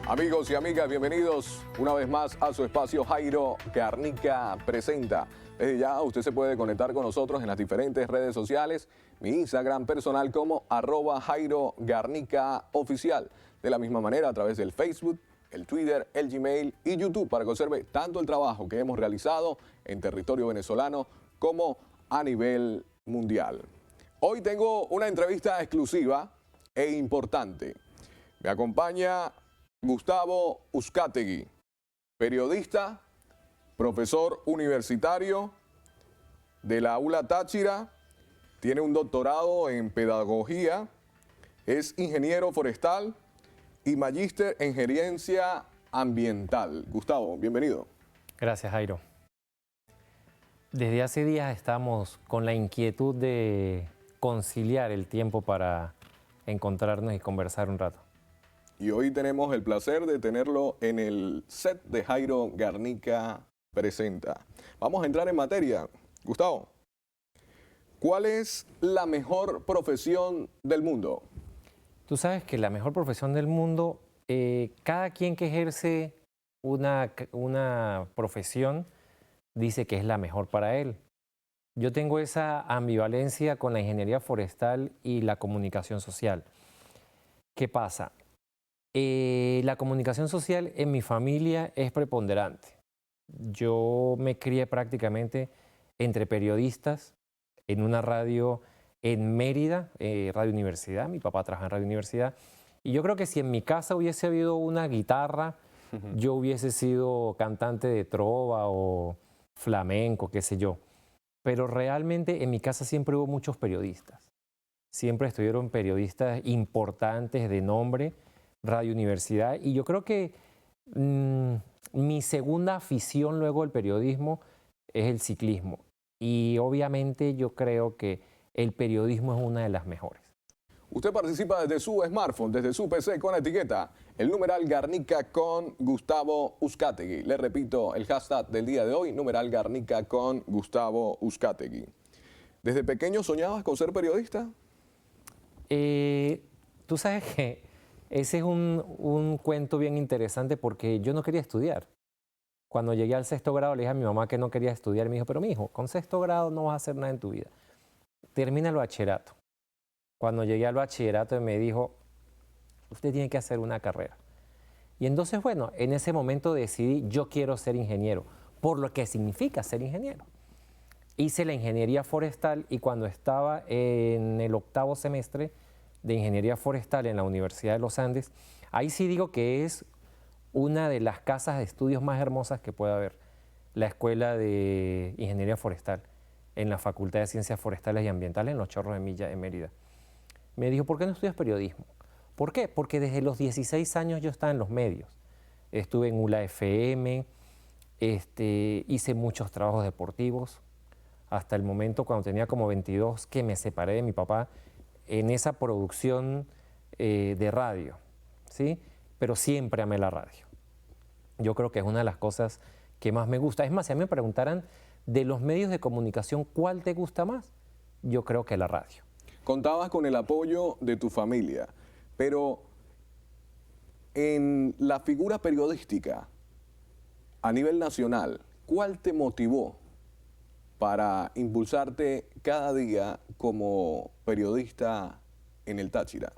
Amigos y amigas, bienvenidos una vez más a su espacio Jairo Garnica Presenta. Desde ya usted se puede conectar con nosotros en las diferentes redes sociales, mi Instagram personal como @Jairo Garnica Oficial. De la misma manera a través del Facebook, el Twitter, el Gmail y YouTube para que observe tanto el trabajo que hemos realizado en territorio venezolano como a nivel mundial. Hoy tengo una entrevista exclusiva e importante. Me acompaña Gustavo Uzcategui, periodista, profesor universitario de la ULA Táchira, tiene un doctorado en pedagogía, es ingeniero forestal y magíster en gerencia ambiental. Gustavo, bienvenido. Gracias, Jairo. Desde hace días estamos con la inquietud de conciliar el tiempo para encontrarnos y conversar un rato. Y hoy tenemos el placer de tenerlo en el set de Jairo Garnica Presenta. Vamos a entrar en materia. Gustavo, ¿cuál es la mejor profesión del mundo? Tú sabes que la mejor profesión del mundo, cada quien que ejerce una profesión dice que es la mejor para él. Yo tengo esa ambivalencia con la ingeniería forestal y la comunicación social. ¿Qué pasa? La comunicación social en mi familia es preponderante. Yo me crié prácticamente entre periodistas en una radio en Mérida, Radio Universidad. Mi papá trabaja en Radio Universidad. Y yo creo que si en mi casa hubiese habido una guitarra, yo hubiese sido cantante de trova o flamenco, qué sé yo. Pero realmente en mi casa siempre hubo muchos periodistas. Siempre estuvieron periodistas importantes de nombre, Radio Universidad, y yo creo que mi segunda afición luego del periodismo es el ciclismo. Y obviamente yo creo que el periodismo es una de las mejores. Usted participa desde su smartphone, desde su PC con la etiqueta, el numeral Garnica con Gustavo Uzcategui. Le repito el hashtag del día de hoy, numeral Garnica con Gustavo Uzcategui. ¿Desde pequeño soñabas con ser periodista? Tú sabes que ese es un cuento bien interesante porque yo no quería estudiar. Cuando llegué al 6º grado le dije a mi mamá que no quería estudiar y me dijo, pero mijo, con 6º grado no vas a hacer nada en tu vida. Termina el bachillerato. Cuando llegué al bachillerato me dijo, usted tiene que hacer una carrera. Y entonces, bueno, en ese momento decidí, yo quiero ser ingeniero, por lo que significa ser ingeniero. Hice la ingeniería forestal y cuando estaba en el 8º semestre de ingeniería forestal en la Universidad de los Andes, ahí sí digo que es una de las casas de estudios más hermosas que puede haber, la Escuela de Ingeniería Forestal en la Facultad de Ciencias Forestales y Ambientales en Los Chorros de Milla, en Mérida. Me dijo, ¿por qué no estudias periodismo? ¿Por qué? Porque desde los 16 años yo estaba en los medios. Estuve en ULA FM, hice muchos trabajos deportivos, hasta el momento cuando tenía como 22 que me separé de mi papá en esa producción de radio, ¿sí? Pero siempre amé la radio. Yo creo que es una de las cosas que más me gusta. Es más, si a mí me preguntaran de los medios de comunicación, ¿cuál te gusta más? Yo creo que la radio. Contabas con el apoyo de tu familia, pero en la figura periodística a nivel nacional, ¿cuál te motivó para impulsarte cada día como periodista en el Táchira?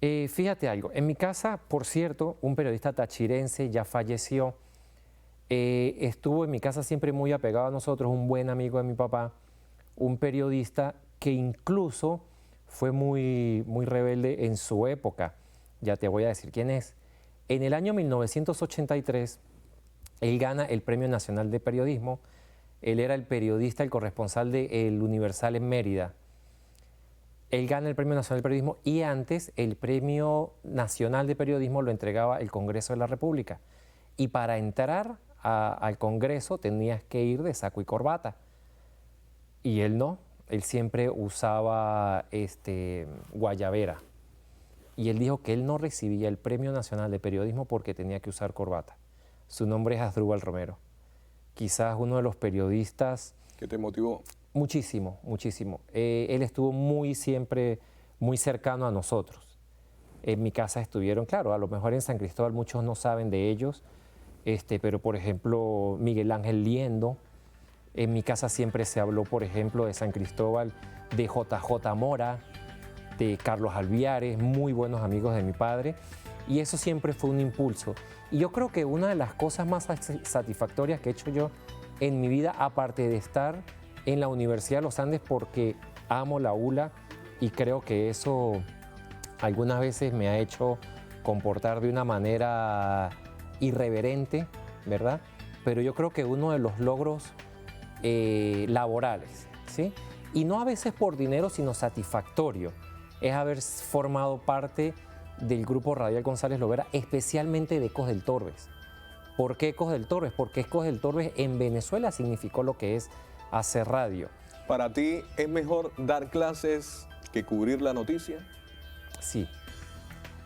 Fíjate algo, en mi casa, por cierto, un periodista tachirense ya falleció, estuvo en mi casa siempre muy apegado a nosotros, un buen amigo de mi papá, un periodista que incluso fue muy rebelde en su época, ya te voy a decir quién es. En el año 1983, él gana el Premio Nacional de Periodismo, él era el periodista, el corresponsal de El Universal en Mérida. Él gana el Premio Nacional de Periodismo y antes el Premio Nacional de Periodismo lo entregaba el Congreso de la República. Y para entrar al Congreso tenías que ir de saco y corbata. Y él no, él siempre usaba guayabera. Y él dijo que él no recibía el Premio Nacional de Periodismo porque tenía que usar corbata. Su nombre es Asdrúbal Romero. Quizás uno de los periodistas... ¿Qué te motivó? Muchísimo, muchísimo. Él estuvo siempre muy cercano a nosotros. en mi casa estuvieron, claro, a lo mejor en San Cristóbal muchos no saben de ellos, pero por ejemplo Miguel Ángel Liendo, en mi casa siempre se habló, por ejemplo, de San Cristóbal, de JJ Mora, de Carlos Alviares, muy buenos amigos de mi padre, y eso siempre fue un impulso. Y yo creo que una de las cosas más satisfactorias que he hecho yo en mi vida, aparte de estar en la Universidad de los Andes, porque amo la ULA y creo que eso algunas veces me ha hecho comportar de una manera irreverente, ¿verdad? Pero yo creo que uno de los logros laborales, ¿sí? Y no a veces por dinero, sino satisfactorio, es haber formado parte del grupo radial González Lovera, especialmente de Ecos del Torbes. ¿Por qué Ecos del Torbes? Porque Ecos del Torbes en Venezuela significó lo que es hacer radio. ¿Para ti es mejor dar clases que cubrir la noticia? Sí,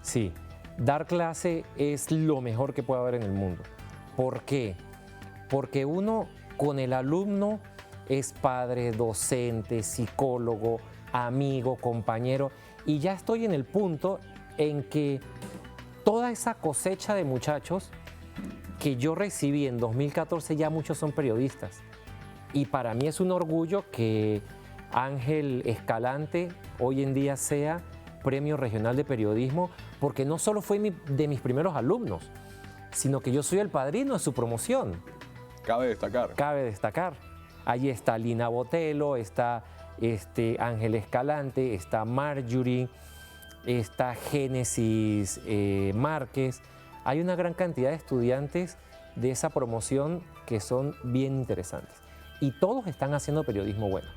sí. Dar clase es lo mejor que puede haber en el mundo. ¿Por qué? Porque uno con el alumno es padre, docente, psicólogo, amigo, compañero, y ya estoy en el punto en que toda esa cosecha de muchachos que yo recibí en 2014, ya muchos son periodistas. Y para mí es un orgullo que Ángel Escalante hoy en día sea Premio Regional de Periodismo, porque no solo fue de mis primeros alumnos, sino que yo soy el padrino de su promoción. Cabe destacar. Cabe destacar. Allí está Lina Botelo, está Ángel Escalante, está Marjorie, está Génesis Márquez. Hay una gran cantidad de estudiantes de esa promoción que son bien interesantes. Y todos están haciendo periodismo bueno.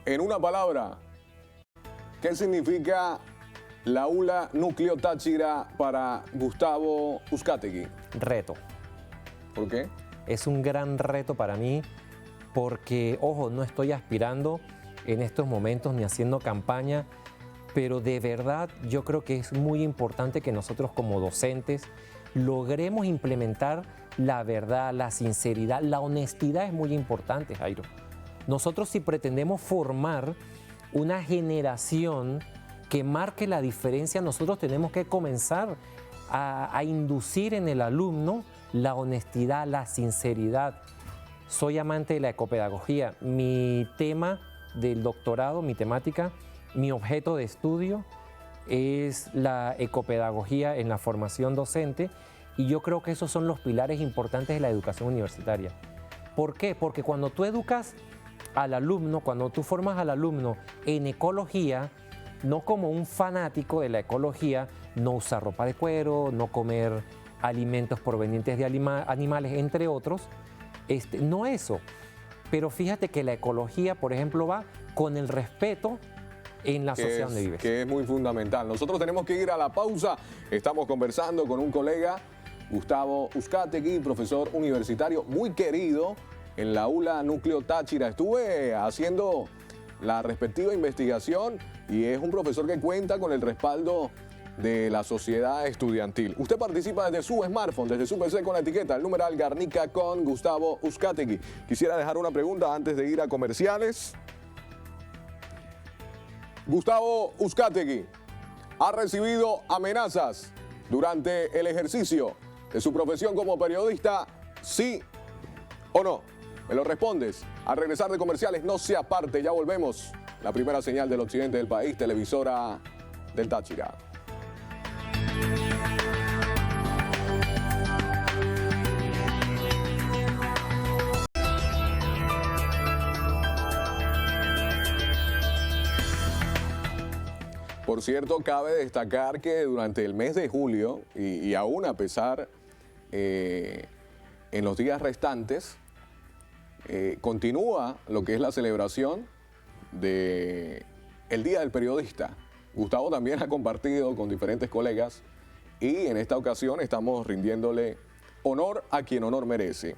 En una palabra, ¿qué significa la ULA Núcleo Táchira para Gustavo Uzcategui? Reto. ¿Por qué? Es un gran reto para mí porque, ojo, no estoy aspirando en estos momentos ni haciendo campaña, pero de verdad yo creo que es muy importante que nosotros como docentes logremos implementar la verdad, la sinceridad, la honestidad es muy importante, Jairo. Nosotros si pretendemos formar una generación que marque la diferencia, nosotros tenemos que comenzar a inducir en el alumno la honestidad, la sinceridad. Soy amante de la ecopedagogía. Mi tema del doctorado, mi temática, mi objeto de estudio es la ecopedagogía en la formación docente y yo creo que esos son los pilares importantes de la educación universitaria. ¿Por qué? Porque cuando tú educas al alumno, cuando tú formas al alumno en ecología, no como un fanático de la ecología, no usar ropa de cuero, no comer alimentos provenientes de animales, entre otros, no eso. Pero fíjate que la ecología, por ejemplo, va con el respeto en la sociedad donde vives. Que es muy fundamental. Nosotros tenemos que ir a la pausa. Estamos conversando con un colega, Gustavo Uzcategui, profesor universitario muy querido en la ULA Núcleo Táchira. Estuve haciendo la respectiva investigación y es un profesor que cuenta con el respaldo de la sociedad estudiantil. Usted participa desde su smartphone, desde su PC con la etiqueta, el numeral Garnica con Gustavo Uzcategui. Quisiera dejar una pregunta antes de ir a comerciales. Gustavo Uzcategui ha recibido amenazas durante el ejercicio de su profesión como periodista, ¿sí o no? ¿Me lo respondes? Al regresar de comerciales, no se aparte, ya volvemos. La primera señal del occidente del país, televisora del Táchira. Por cierto, cabe destacar que durante el mes de julio, y aún a pesar en los días restantes, continúa lo que es la celebración del Día del Periodista. Gustavo también ha compartido con diferentes colegas y en esta ocasión estamos rindiéndole honor a quien honor merece.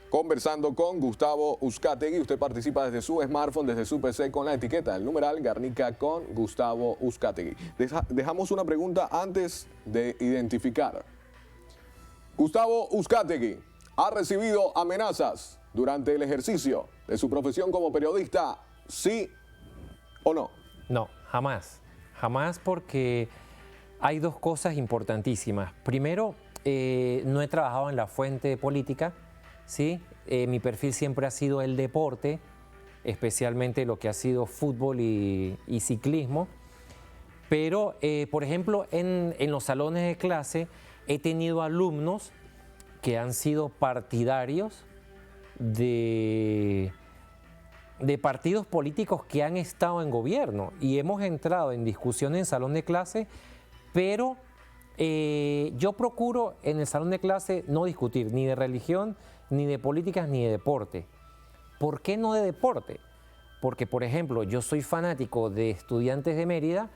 Conversando con Gustavo Uzcategui, usted participa desde su smartphone, desde su PC con la etiqueta, el numeral Garnica con Gustavo Uzcategui. Dejamos una pregunta antes de identificar. Gustavo Uzcategui ha recibido amenazas durante el ejercicio de su profesión como periodista, ¿sí o no? No, jamás. Jamás porque Hay dos cosas importantísimas. Primero, no he trabajado en la fuente política, ¿sí? Mi perfil siempre ha sido el deporte, especialmente lo que ha sido fútbol y ciclismo. Pero, por ejemplo, en los salones de clase he tenido alumnos que han sido partidarios de partidos políticos que han estado en gobierno y hemos entrado en discusiones en salón de clase, pero yo procuro en el salón de clase no discutir ni de religión, ni de políticas, ni de deporte. ¿Por qué no de deporte? Porque, por ejemplo, yo soy fanático de Estudiantes de Mérida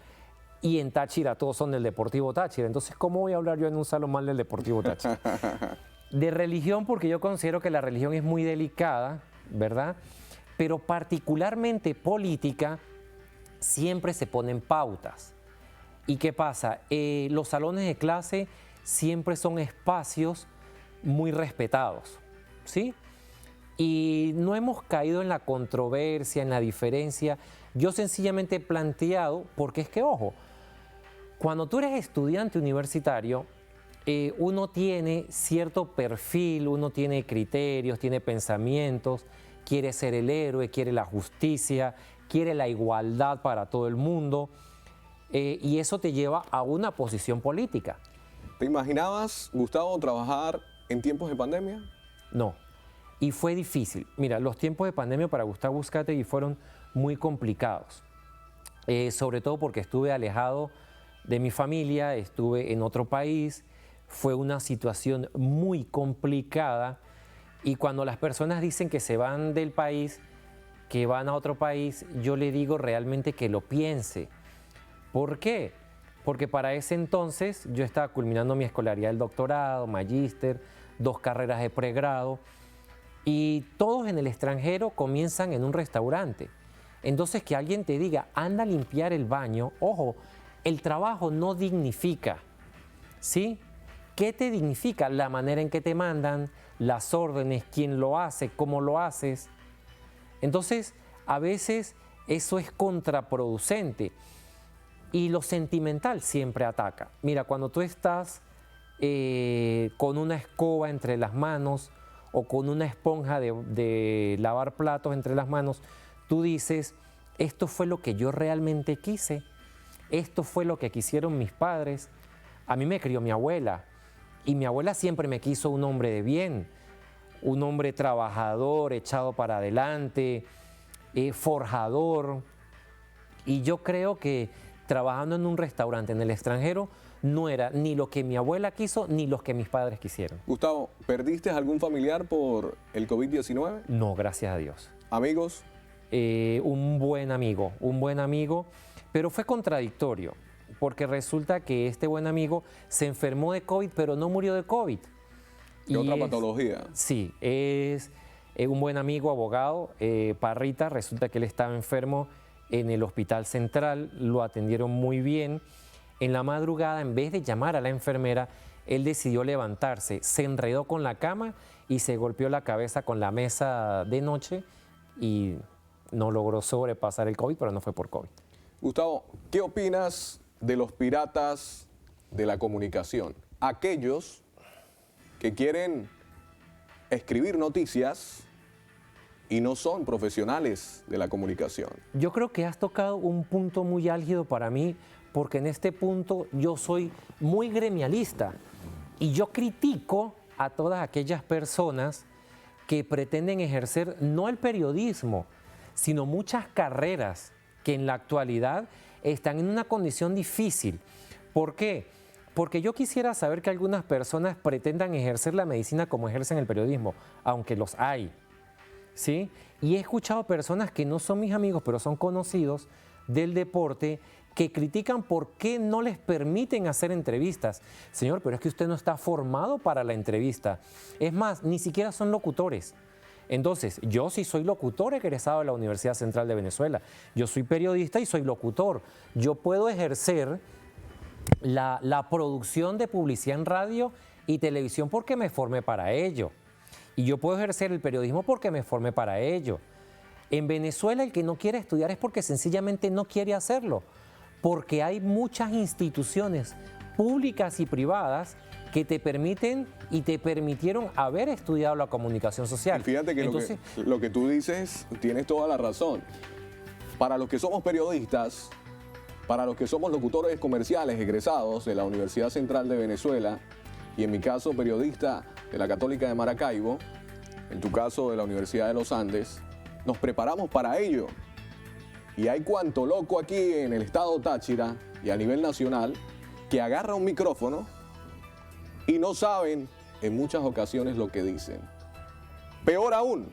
y en Táchira todos son del Deportivo Táchira. Entonces, ¿cómo voy a hablar yo en un salón mal del Deportivo Táchira? De religión, porque yo considero que la religión es muy delicada, ¿verdad? Pero particularmente política, siempre se ponen pautas. ¿Y qué pasa? Los salones de clase siempre son espacios muy respetados, ¿sí? Y no hemos caído en la controversia, en la diferencia. Yo sencillamente he planteado, porque es que, ojo, cuando tú eres estudiante universitario, uno tiene cierto perfil, uno tiene criterios, tiene pensamientos, quiere ser el héroe, quiere la justicia, quiere la igualdad para todo el mundo, y eso te lleva a una posición política. ¿Te imaginabas, Gustavo, trabajar en tiempos de pandemia? No, y fue difícil. Mira, los tiempos de pandemia para Gustavo Uzcategui fueron muy complicados, sobre todo porque estuve alejado de mi familia, estuve en otro país, fue una situación muy complicada y cuando las personas dicen que se van del país, que van a otro país, yo le digo realmente que lo piense. ¿Por qué? Porque para ese entonces yo estaba culminando mi escolaridad del doctorado, magíster, 2 carreras de pregrado y todos en el extranjero comienzan en un restaurante. Entonces que alguien te diga, anda a limpiar el baño, ojo, el trabajo no dignifica, ¿sí? ¿Qué te dignifica? La manera en que te mandan, las órdenes, quién lo hace, cómo lo haces. Entonces, a veces eso es contraproducente y lo sentimental siempre ataca. Mira, cuando tú estás con una escoba entre las manos o con una esponja de lavar platos entre las manos, tú dices, esto fue lo que yo realmente quise, esto fue lo que quisieron mis padres. A mí me crió mi abuela y mi abuela siempre me quiso un hombre de bien, un hombre trabajador, echado para adelante, forjador. Y yo creo que trabajando en un restaurante en el extranjero no era ni lo que mi abuela quiso ni lo que mis padres quisieron. Gustavo, ¿perdiste algún familiar por el COVID-19? No, gracias a Dios. ¿Amigos? Un buen amigo, pero fue contradictorio, porque resulta que este buen amigo se enfermó de COVID, pero no murió de COVID. ¿De otra patología? Sí, es un buen amigo, abogado, Parrita, resulta que él estaba enfermo en el Hospital Central, lo atendieron muy bien. En la madrugada, en vez de llamar a la enfermera, él decidió levantarse, se enredó con la cama y se golpeó la cabeza con la mesa de noche y no logró sobrepasar el COVID, pero no fue por COVID. Gustavo, ¿qué opinas de los piratas de la comunicación? Aquellos que quieren escribir noticias y no son profesionales de la comunicación. Yo creo que has tocado un punto muy álgido para mí, porque en este punto yo soy muy gremialista y yo critico a todas aquellas personas que pretenden ejercer no el periodismo, sino muchas carreras que en la actualidad están en una condición difícil. ¿Por qué? Porque yo quisiera saber que algunas personas pretendan ejercer la medicina como ejercen el periodismo, aunque los hay, ¿sí? Y he escuchado personas que no son mis amigos, pero son conocidos del deporte, que critican por qué no les permiten hacer entrevistas. Señor, pero es que usted no está formado para la entrevista. Es más, ni siquiera son locutores. Entonces, yo sí soy locutor egresado de la Universidad Central de Venezuela. Yo soy periodista y soy locutor. Yo puedo ejercer la producción de publicidad en radio y televisión porque me formé para ello. Y yo puedo ejercer el periodismo porque me formé para ello. En Venezuela el que no quiere estudiar es porque sencillamente no quiere hacerlo. porque hay muchas instituciones públicas y privadas que te permiten y te permitieron haber estudiado la comunicación social. Y fíjate que, Entonces, lo que tú dices, tienes toda la razón. Para los que somos periodistas, para los que somos locutores comerciales egresados de la Universidad Central de Venezuela, y en mi caso periodista de la Católica de Maracaibo, en tu caso de la Universidad de los Andes, nos preparamos para ello. Y hay cuanto loco aquí en el estado Táchira y a nivel nacional que agarra un micrófono y no saben en muchas ocasiones lo que dicen. Peor aún,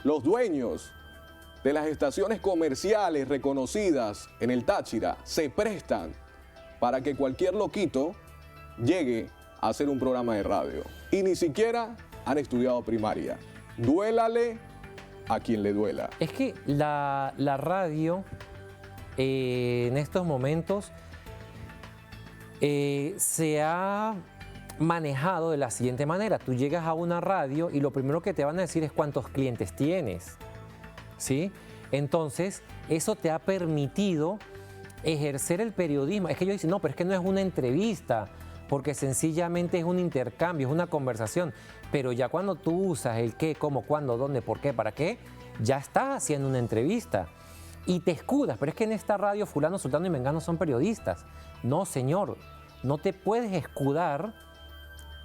los dueños de las estaciones comerciales reconocidas en el Táchira se prestan para que cualquier loquito llegue a hacer un programa de radio. Y ni siquiera han estudiado primaria. Duélale a quien le duela. es que la radio en estos momentos se ha manejado de la siguiente manera. Tú llegas a una radio y lo primero que te van a decir es cuántos clientes tienes, ¿sí? Entonces, eso te ha permitido ejercer el periodismo. Es que ellos dicen, no, pero es que no es una entrevista, porque sencillamente es un intercambio, es una conversación. Pero ya cuando tú usas el qué, cómo, cuándo, dónde, por qué, para qué, ya estás haciendo una entrevista. Y te escudas, pero es que en esta radio fulano, sultano y mengano son periodistas. No, señor, no te puedes escudar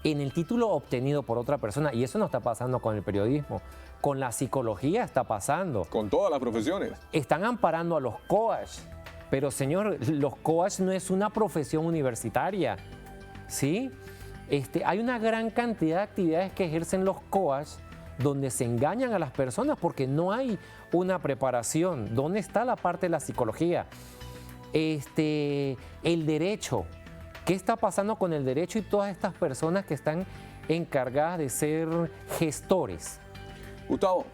en el título obtenido por otra persona. Y eso no está pasando con el periodismo. Con la psicología está pasando. Con todas las profesiones. Están amparando a los coach. Pero, señor, los coach no es una profesión universitaria, ¿sí? Hay una gran cantidad de actividades que ejercen los coach donde se engañan a las personas porque no hay una preparación. ¿Dónde está la parte de la psicología? El derecho. ¿Qué está pasando con el derecho y todas estas personas que están encargadas de ser gestores? Gustavo,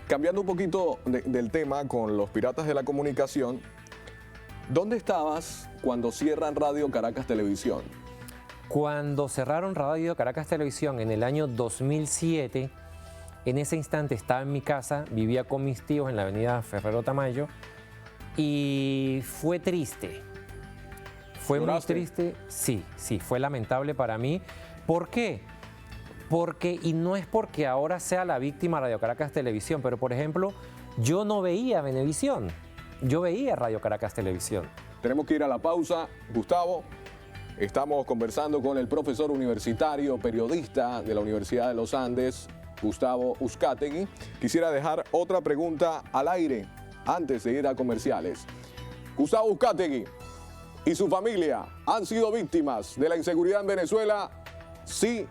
cambiando un poquito del tema con los piratas de la comunicación, ¿dónde estabas cuando cierran Radio Caracas Televisión? Cuando cerraron Radio Caracas Televisión en el año 2007, en ese instante estaba en mi casa, vivía con mis tíos en la avenida Ferrero Tamayo y fue triste. Fue muy triste, sí, fue lamentable para mí. ¿Por qué? Porque, y no es porque ahora sea la víctima Radio Caracas Televisión, pero por ejemplo, yo no veía Venevisión, yo veía Radio Caracas Televisión. Tenemos que ir a la pausa. Gustavo, estamos conversando con el profesor universitario, periodista de la Universidad de los Andes, Gustavo Uzcategui. Quisiera dejar otra pregunta al aire antes de ir a comerciales. Gustavo Uzcategui y su familia han sido víctimas de la inseguridad en Venezuela, ¿sí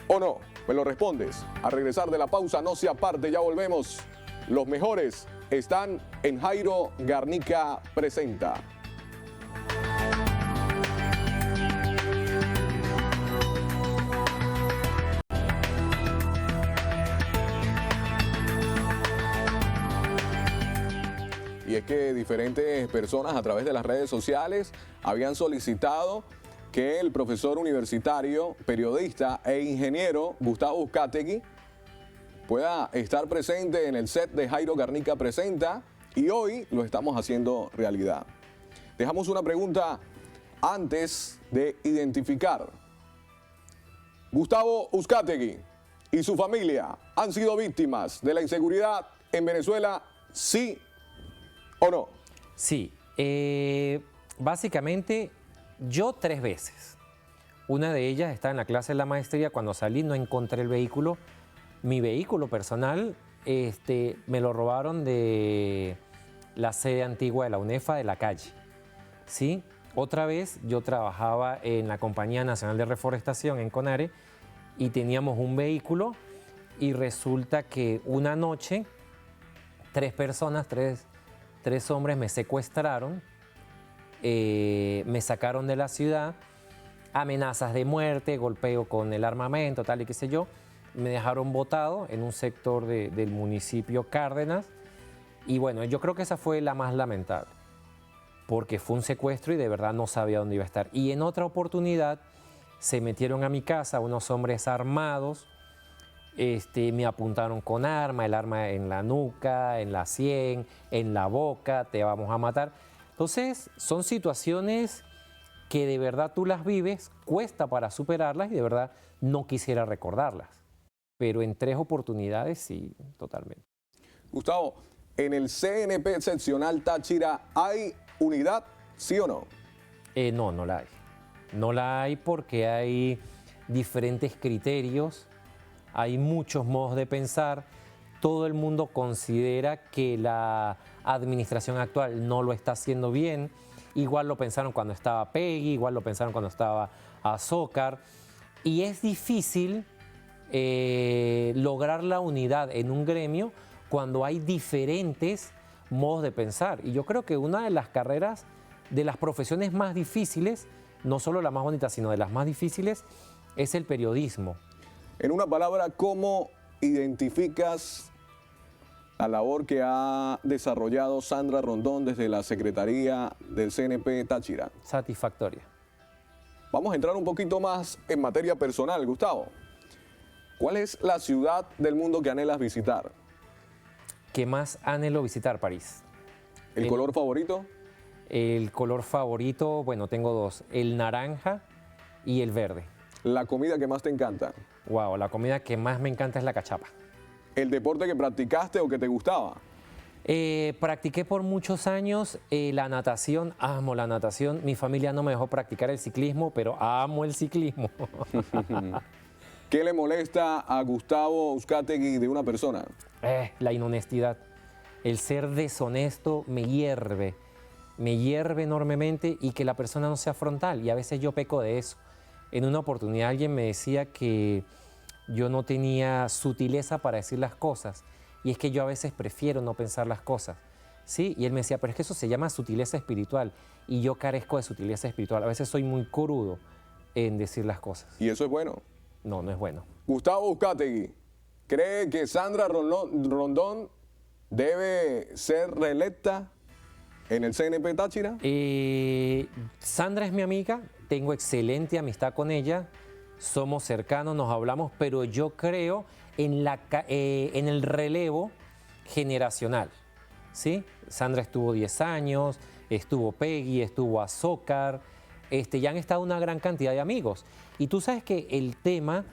o no? Me lo respondes. Al regresar de la pausa, no se aparte, ya volvemos. Los mejores están en Jairo Garnica Presenta. Y es que diferentes personas a través de las redes sociales habían solicitado que el profesor universitario, periodista e ingeniero Gustavo Uzcategui pueda estar presente en el set de Jairo Garnica Presenta y hoy lo estamos haciendo realidad. Dejamos una pregunta antes de identificar. Gustavo Uzcategui y su familia han sido víctimas de la inseguridad en Venezuela, ¿sí o no? Sí, básicamente yo 3 veces. Una de ellas está en la clase de la maestría. Cuando salí no encontré el vehículo. Mi vehículo personal me lo robaron de la sede antigua de la UNEFA de la calle. ¿Sí? Otra vez yo trabajaba en la Compañía Nacional de Reforestación en Conare y teníamos un vehículo y resulta que una noche 3 personas, tres hombres me secuestraron, me sacaron de la ciudad, amenazas de muerte, golpeo con el armamento, tal y qué sé yo. Me dejaron botado en un sector del municipio Cárdenas y bueno, yo creo que esa fue la más lamentable porque fue un secuestro y de verdad no sabía dónde iba a estar. Y en otra oportunidad se metieron a mi casa unos hombres armados, me apuntaron con arma, el arma en la nuca, en la sien, en la boca, te vamos a matar. Entonces, son situaciones que de verdad tú las vives, cuesta para superarlas y de verdad no quisiera recordarlas. Pero en 3 oportunidades sí, totalmente. Gustavo, en el CNP seccional Táchira, ¿hay unidad, sí o no? No, no la hay. No la hay porque hay diferentes criterios, hay muchos modos de pensar. Todo el mundo considera que la administración actual no lo está haciendo bien. Igual lo pensaron cuando estaba Peggy, igual lo pensaron cuando estaba Azócar. Y es difícil lograr la unidad en un gremio cuando hay diferentes modos de pensar. Y yo creo que una de las carreras, de las profesiones más difíciles, no solo la más bonita, sino de las más difíciles, es el periodismo. En una palabra, ¿cómo identificas la labor que ha desarrollado Sandra Rondón desde la Secretaría del CNP Táchira? Satisfactoria. Vamos a entrar un poquito más en materia personal, Gustavo. ¿Cuál es la ciudad del mundo que anhelas visitar? ¿Qué más anhelo visitar? París. ¿El color favorito? El color favorito, bueno, tengo 2, el naranja y el verde. ¿La comida que más te encanta? Wow, la comida que más me encanta es la cachapa. ¿El deporte que practicaste o que te gustaba? Practiqué por muchos años la natación, amo la natación. Mi familia no me dejó practicar el ciclismo, pero amo el ciclismo. ¿Qué le molesta a Gustavo Uzcategui de una persona? La inhonestidad. El ser deshonesto me hierve enormemente y que la persona no sea frontal. Y a veces yo peco de eso. En una oportunidad alguien me decía que yo no tenía sutileza para decir las cosas. Y es que yo a veces prefiero no pensar las cosas. ¿Sí? Y él me decía, pero es que eso se llama sutileza espiritual. Y yo carezco de sutileza espiritual. A veces soy muy crudo en decir las cosas. ¿Y eso es bueno? No, no es bueno. Gustavo Uzcategui, ¿cree que Sandra Rondón debe ser reelecta en el CNP Táchira? Sandra es mi amiga, tengo excelente amistad con ella, somos cercanos, nos hablamos, pero yo creo en el relevo generacional. ¿Sí? Sandra estuvo 10 años, estuvo Peggy, estuvo Azócar, ya han estado una gran cantidad de amigos. Y tú sabes que el tema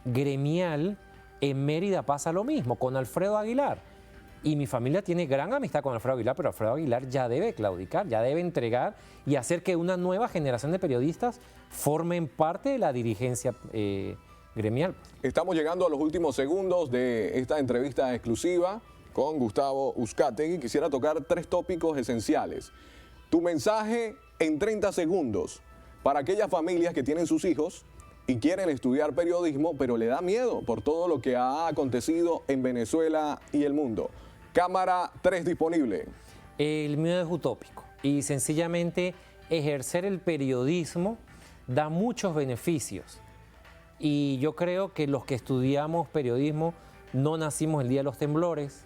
gremial en Mérida pasa lo mismo, con Alfredo Aguilar. Y mi familia tiene gran amistad con Alfredo Aguilar, pero Alfredo Aguilar ya debe claudicar, ya debe entregar y hacer que una nueva generación de periodistas formen parte de la dirigencia gremial. Estamos llegando a los últimos segundos de esta entrevista exclusiva con Gustavo Uzcategui. Quisiera tocar 3 tópicos esenciales. Tu mensaje en 30 segundos para aquellas familias que tienen sus hijos y quieren estudiar periodismo, pero le da miedo por todo lo que ha acontecido en Venezuela y el mundo. Cámara 3 disponible. El miedo es utópico y sencillamente ejercer el periodismo da muchos beneficios. Y yo creo que los que estudiamos periodismo no nacimos el día de los temblores.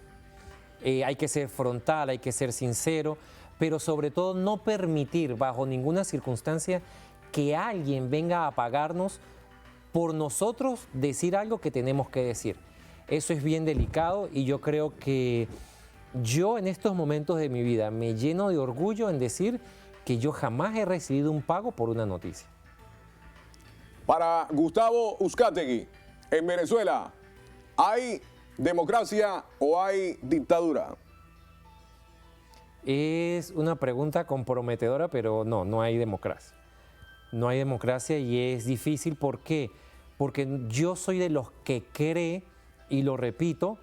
Hay que ser frontal, hay que ser sincero, pero sobre todo no permitir bajo ninguna circunstancia que alguien venga a apagarnos por nosotros decir algo que tenemos que decir. Eso es bien delicado y yo creo que yo en estos momentos de mi vida me lleno de orgullo en decir que yo jamás he recibido un pago por una noticia. Para Gustavo Uzcategui, en Venezuela, ¿hay democracia o hay dictadura? Es una pregunta comprometedora, pero no, no hay democracia. No hay democracia y es difícil. ¿Por qué? Porque yo soy de los que cree, y lo repito,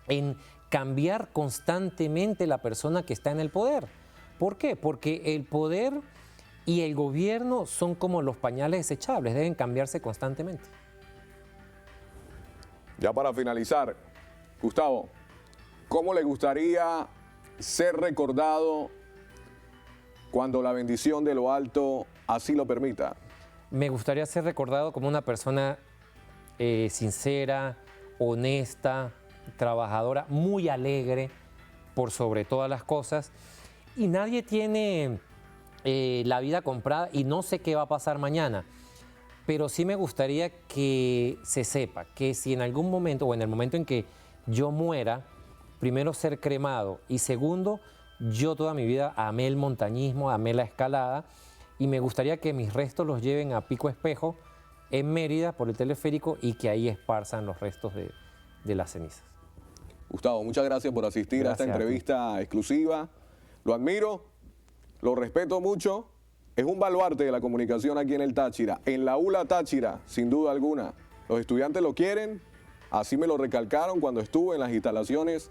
en cambiar constantemente la persona que está en el poder. ¿Por qué? Porque el poder y el gobierno son como los pañales desechables, deben cambiarse constantemente. Ya para finalizar, Gustavo, ¿cómo le gustaría ser recordado cuando la bendición de lo alto así lo permita? Me gustaría ser recordado como una persona sincera, honesta, trabajadora, muy alegre por sobre todas las cosas. Y nadie tiene la vida comprada y no sé qué va a pasar mañana. Pero sí me gustaría que se sepa que si en algún momento o en el momento en que yo muera, primero ser cremado y segundo, Yo toda mi vida amé el montañismo, amé la escalada y me gustaría que mis restos los lleven a Pico Espejo en Mérida por el teleférico y que ahí esparzan los restos de las cenizas. Gustavo, muchas gracias por asistir a esta Gracias a ti. entrevista exclusiva. Lo admiro, lo respeto mucho. Es un baluarte de la comunicación aquí en el Táchira. En la ULA Táchira, sin duda alguna. Los estudiantes lo quieren. Así me lo recalcaron cuando estuve en las instalaciones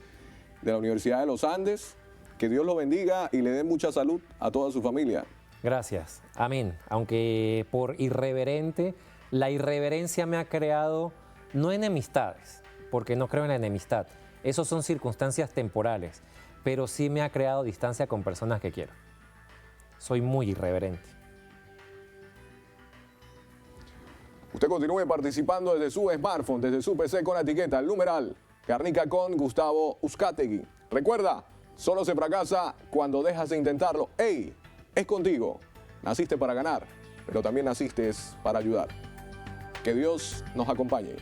de la Universidad de los Andes. Que Dios lo bendiga y le dé mucha salud a toda su familia. Gracias, amén. Aunque por irreverente, la irreverencia me ha creado no enemistades, porque no creo en la enemistad. Esos son circunstancias temporales, pero sí me ha creado distancia con personas que quiero. Soy muy irreverente. Usted continúe participando desde su smartphone, desde su PC con la etiqueta, el numeral Garnica con Gustavo Uzcategui. Recuerda, solo se fracasa cuando dejas de intentarlo. ¡Ey! Es contigo. Naciste para ganar, pero también naciste para ayudar. Que Dios nos acompañe.